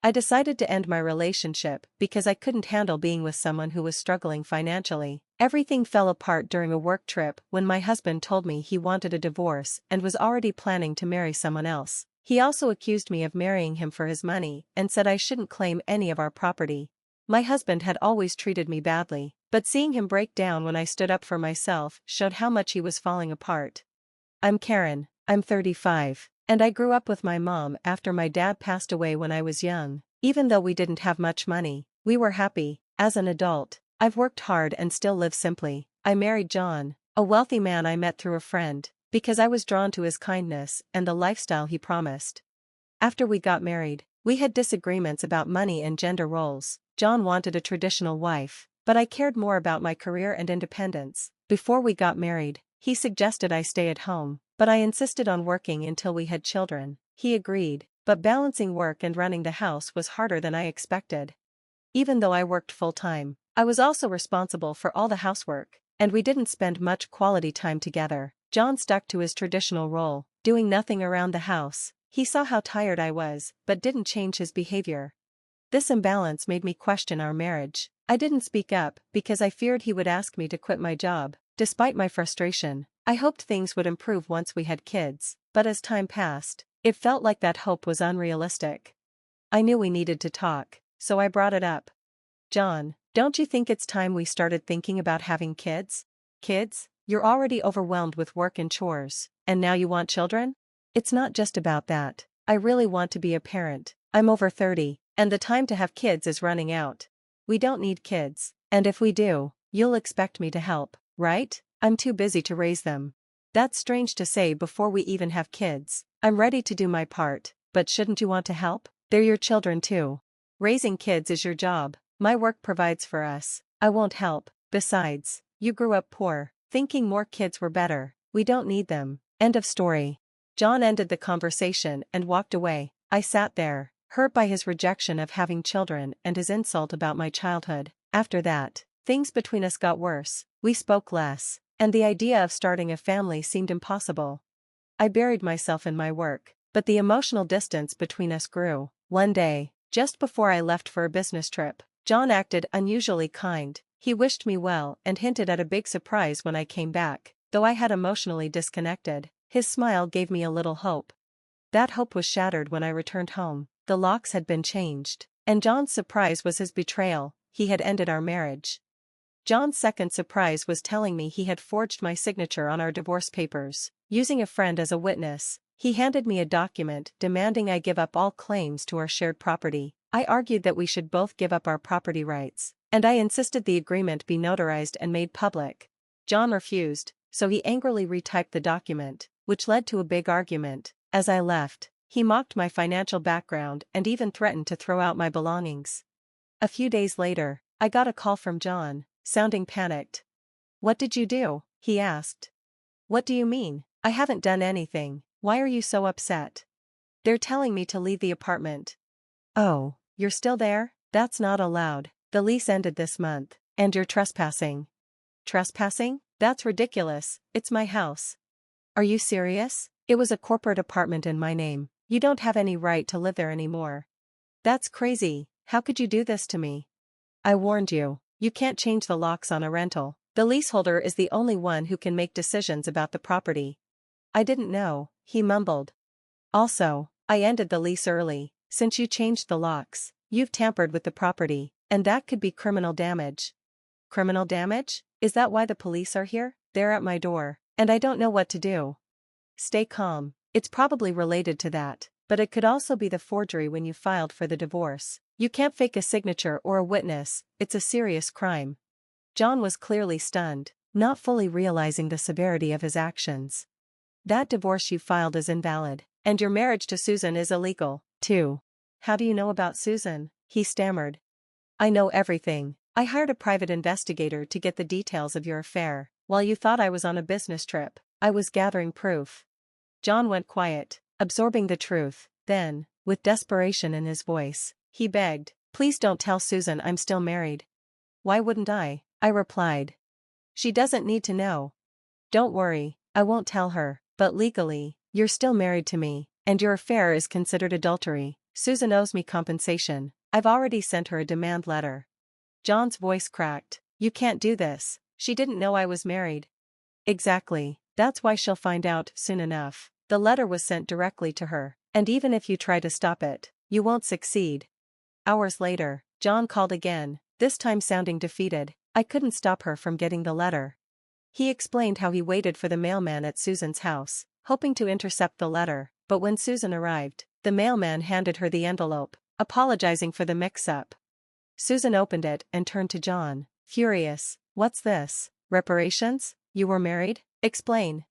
I decided to end my relationship because I couldn't handle being with someone who was struggling financially. Everything fell apart during a work trip when my husband told me he wanted a divorce and was already planning to marry someone else. He also accused me of marrying him for his money and said I shouldn't claim any of our property. My husband had always treated me badly, but seeing him break down when I stood up for myself showed how much he was falling apart. I'm Karen, I'm 35, and I grew up with my mom after my dad passed away when I was young. Even though we didn't have much money, we were happy. As an adult, I've worked hard and still live simply. I married John, a wealthy man I met through a friend, because I was drawn to his kindness and the lifestyle he promised. After we got married, we had disagreements about money and gender roles. John wanted a traditional wife, but I cared more about my career and independence. Before we got married, he suggested I stay at home, but I insisted on working until we had children. He agreed, but balancing work and running the house was harder than I expected. Even though I worked full-time, I was also responsible for all the housework, and we didn't spend much quality time together. John stuck to his traditional role, doing nothing around the house. He saw how tired I was, but didn't change his behavior. This imbalance made me question our marriage. I didn't speak up because I feared he would ask me to quit my job. Despite my frustration, I hoped things would improve once we had kids, but as time passed, it felt like that hope was unrealistic. I knew we needed to talk, so I brought it up. John, don't you think it's time we started thinking about having kids? Kids? You're already overwhelmed with work and chores, and now you want children? It's not just about that. I really want to be a parent. I'm over 30, and the time to have kids is running out. We don't need kids, and if we do, you'll expect me to help, right? I'm too busy to raise them. That's strange to say before we even have kids. I'm ready to do my part, but shouldn't you want to help? They're your children too. Raising kids is your job. My work provides for us. I won't help. Besides, you grew up poor, thinking more kids were better. We don't need them. End of story. John ended the conversation and walked away. I sat there, hurt by his rejection of having children and his insult about my childhood. After that, things between us got worse. We spoke less, and the idea of starting a family seemed impossible. I buried myself in my work, but the emotional distance between us grew. One day, just before I left for a business trip, John acted unusually kind. He wished me well and hinted at a big surprise when I came back. Though I had emotionally disconnected, his smile gave me a little hope. That hope was shattered when I returned home. The locks had been changed, and John's surprise was his betrayal. He had ended our marriage. John's second surprise was telling me he had forged my signature on our divorce papers. Using a friend as a witness, he handed me a document demanding I give up all claims to our shared property. I argued that we should both give up our property rights, and I insisted the agreement be notarized and made public. John refused, so he angrily retyped the document, which led to a big argument. As I left, he mocked my financial background and even threatened to throw out my belongings. A few days later, I got a call from John, sounding panicked. "What did you do?" he asked. "What do you mean? I haven't done anything. Why are you so upset?" "They're telling me to leave the apartment." "Oh, you're still there? That's not allowed. The lease ended this month, and you're trespassing." "Trespassing? That's ridiculous. It's my house." "Are you serious? It was a corporate apartment in my name. You don't have any right to live there anymore." "That's crazy. How could you do this to me?" "I warned you. You can't change the locks on a rental. The leaseholder is the only one who can make decisions about the property." "I didn't know," he mumbled. "Also, I ended the lease early. Since you changed the locks, you've tampered with the property, and that could be criminal damage." "Criminal damage? Is that why the police are here?" "They're at my door, and I don't know what to do." "Stay calm. It's probably related to that, but it could also be the forgery when you filed for the divorce. You can't fake a signature or a witness. It's a serious crime." John was clearly stunned, not fully realizing the severity of his actions. "That divorce you filed is invalid, and your marriage to Susan is illegal, too." "How do you know about Susan?" he stammered. "I know everything. I hired a private investigator to get the details of your affair. While you thought I was on a business trip, I was gathering proof." John went quiet, absorbing the truth. Then, with desperation in his voice, he begged, "Please don't tell Susan I'm still married." "Why wouldn't I?" I replied. "She doesn't need to know." "Don't worry, I won't tell her, but legally, you're still married to me, and your affair is considered adultery, Susan owes me compensation. I've already sent her a demand letter. John's voice cracked. You can't do this. She didn't know I was married. Exactly. That's why she'll find out soon enough. The letter was sent directly to her, and even if you try to stop it, you won't succeed. Hours later, John called again, this time sounding defeated. I couldn't stop her from getting the letter. He explained how he waited for the mailman at Susan's house, hoping to intercept the letter, but when Susan arrived, the mailman handed her the envelope, apologizing for the mix-up. Susan opened it and turned to John, furious. What's this? Reparations? You were married? Explain.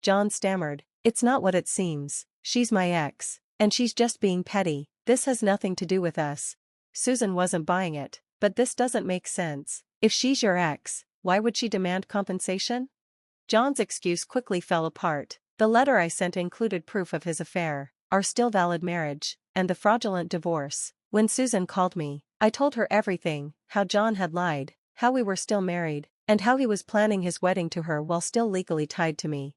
John stammered. It's not what it seems. She's my ex, and she's just being petty. This has nothing to do with us. Susan wasn't buying it. But this doesn't make sense. If she's your ex, why would she demand compensation? John's excuse quickly fell apart. The letter I sent included proof of his affair, our still valid marriage, and the fraudulent divorce. When Susan called me, I told her everything, how John had lied, how we were still married, and how he was planning his wedding to her while still legally tied to me.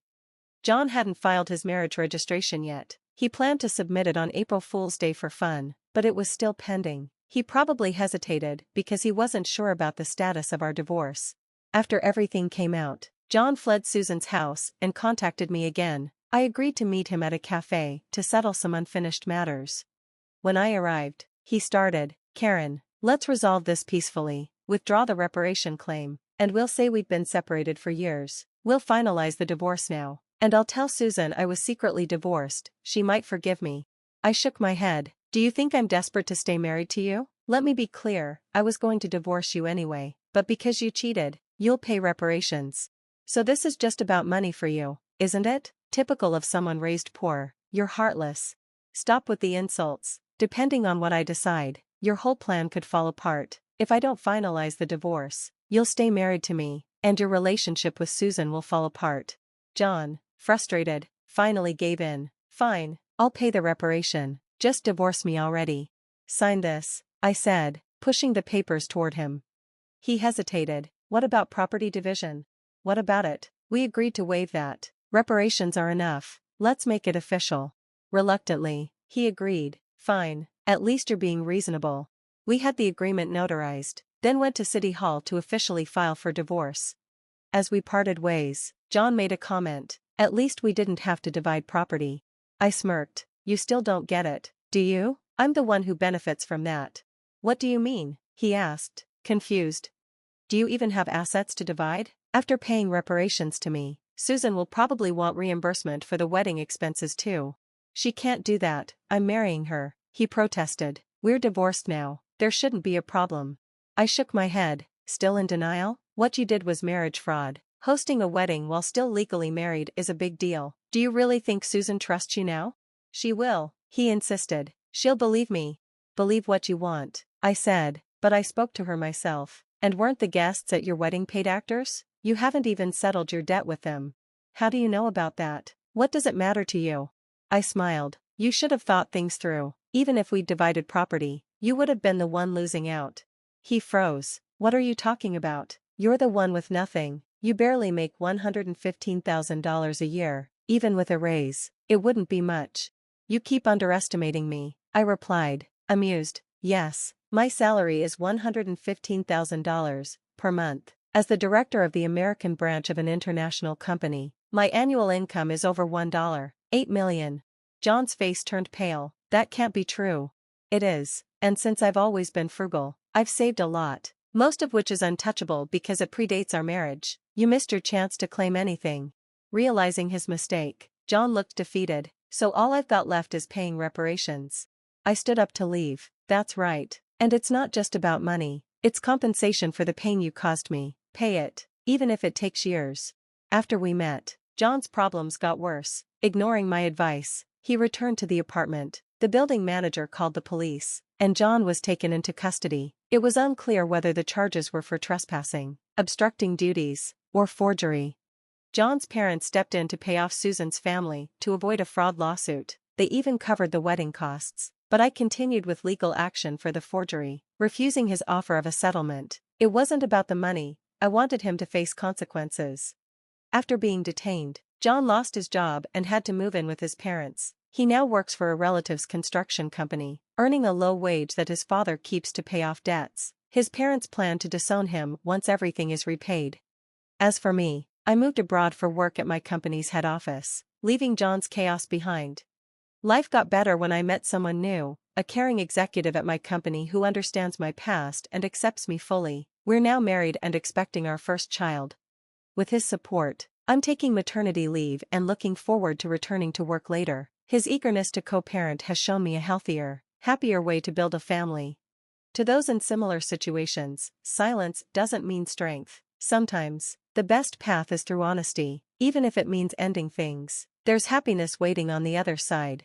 John hadn't filed his marriage registration yet. He planned to submit it on April Fool's Day for fun, but it was still pending. He probably hesitated because he wasn't sure about the status of our divorce. After everything came out, John fled Susan's house and contacted me again. I agreed to meet him at a cafe to settle some unfinished matters. When I arrived, he started, Karen, let's resolve this peacefully, withdraw the reparation claim, and we'll say we've been separated for years. We'll finalize the divorce now, and I'll tell Susan I was secretly divorced. She might forgive me. I shook my head. Do you think I'm desperate to stay married to you? Let me be clear, I was going to divorce you anyway, but because you cheated, you'll pay reparations. So this is just about money for you, isn't it? Typical of someone raised poor. You're heartless. Stop with the insults. Depending on what I decide, your whole plan could fall apart. If I don't finalize the divorce, you'll stay married to me, and your relationship with Susan will fall apart. John, frustrated, finally gave in. Fine, I'll pay the reparation. Just divorce me already. Sign this, I said, pushing the papers toward him. He hesitated. What about property division? What about it? We agreed to waive that. Reparations are enough. Let's make it official. Reluctantly, he agreed. Fine, at least you're being reasonable. We had the agreement notarized, then went to City Hall to officially file for divorce. As we parted ways, John made a comment. At least we didn't have to divide property. I smirked. You still don't get it, do you? I'm the one who benefits from that. What do you mean? He asked, confused. Do you even have assets to divide? After paying reparations to me, Susan will probably want reimbursement for the wedding expenses too. She can't do that, I'm marrying her, he protested. We're divorced now, there shouldn't be a problem. I shook my head, still in denial. What you did was marriage fraud. Hosting a wedding while still legally married is a big deal. Do you really think Susan trusts you now? She will, he insisted. She'll believe me. Believe what you want, I said, but I spoke to her myself. And weren't the guests at your wedding paid actors? You haven't even settled your debt with them. How do you know about that? What does it matter to you? I smiled. You should have thought things through. Even if we'd divided property, you would have been the one losing out. He froze. What are you talking about? You're the one with nothing. You barely make $115,000 a year. Even with a raise, it wouldn't be much. You keep underestimating me, I replied, amused. Yes, my salary is $115,000 per month. As the director of the American branch of an international company, my annual income is over $8 million. John's face turned pale. That can't be true. It is, and since I've always been frugal, I've saved a lot, most of which is untouchable because it predates our marriage. You missed your chance to claim anything. Realizing his mistake, John looked defeated. So all I've got left is paying reparations. I stood up to leave. That's right. And it's not just about money. It's compensation for the pain you caused me. Pay it, even if it takes years. After we met, John's problems got worse. Ignoring my advice, he returned to the apartment. The building manager called the police, and John was taken into custody. It was unclear whether the charges were for trespassing, obstructing duties, or forgery. John's parents stepped in to pay off Susan's family to avoid a fraud lawsuit. They even covered the wedding costs. But I continued with legal action for the forgery, refusing his offer of a settlement. It wasn't about the money, I wanted him to face consequences. After being detained, John lost his job and had to move in with his parents. He now works for a relative's construction company, earning a low wage that his father keeps to pay off debts. His parents plan to disown him once everything is repaid. As for me, I moved abroad for work at my company's head office, leaving John's chaos behind. Life got better when I met someone new, a caring executive at my company who understands my past and accepts me fully. We're now married and expecting our first child. With his support, I'm taking maternity leave and looking forward to returning to work later. His eagerness to co-parent has shown me a healthier, happier way to build a family. To those in similar situations, silence doesn't mean strength. Sometimes, the best path is through honesty, even if it means ending things. There's happiness waiting on the other side.